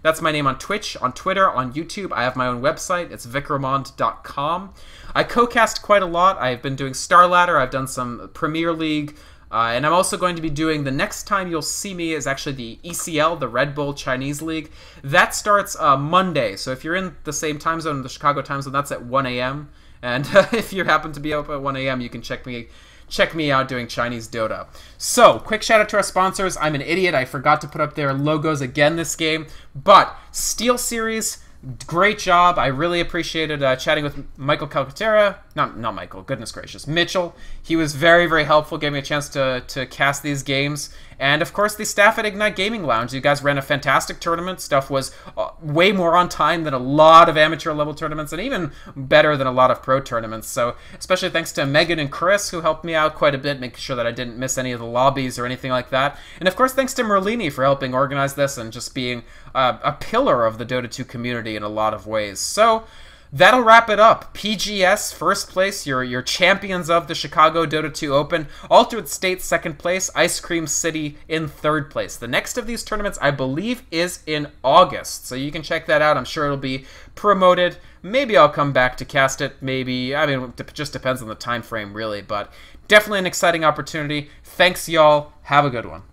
That's my name on Twitch. Twitch, on Twitter, on YouTube. I have my own website. It's vicramond.com. I co-cast quite a lot. I've been doing Star Ladder. I've done some Premier League. And I'm also going to be doing, the next time you'll see me is actually the ECL, the Red Bull Chinese League. That starts Monday. So if you're in the same time zone, the Chicago time zone, that's at 1 a.m. And if you happen to be up at 1 a.m., you can check me out doing Chinese Dota. So, quick shout out to our sponsors. I'm an idiot. I forgot to put up their logos again this game. But Steel Series, great job. I really appreciated chatting with Michael Calcaterra. Not Michael, goodness gracious. Mitchell. He was very, very helpful, gave me a chance to cast these games. And, of course, the staff at Ignite Gaming Lounge. You guys ran a fantastic tournament. Stuff was way more on time than a lot of amateur-level tournaments, and even better than a lot of pro tournaments. So, especially thanks to Megan and Chris, who helped me out quite a bit, making sure that I didn't miss any of the lobbies or anything like that. And, of course, thanks to Merlini for helping organize this and just being a pillar of the Dota 2 community in a lot of ways. So, that'll wrap it up. PGS, first place, your champions of the Chicago Dota 2 Open. Altered State, second place. Ice Cream City in third place. The next of these tournaments, I believe, is in August. So you can check that out. I'm sure it'll be promoted. Maybe I'll come back to cast it. Maybe. I mean, it just depends on the time frame, really. But definitely an exciting opportunity. Thanks, y'all. Have a good one.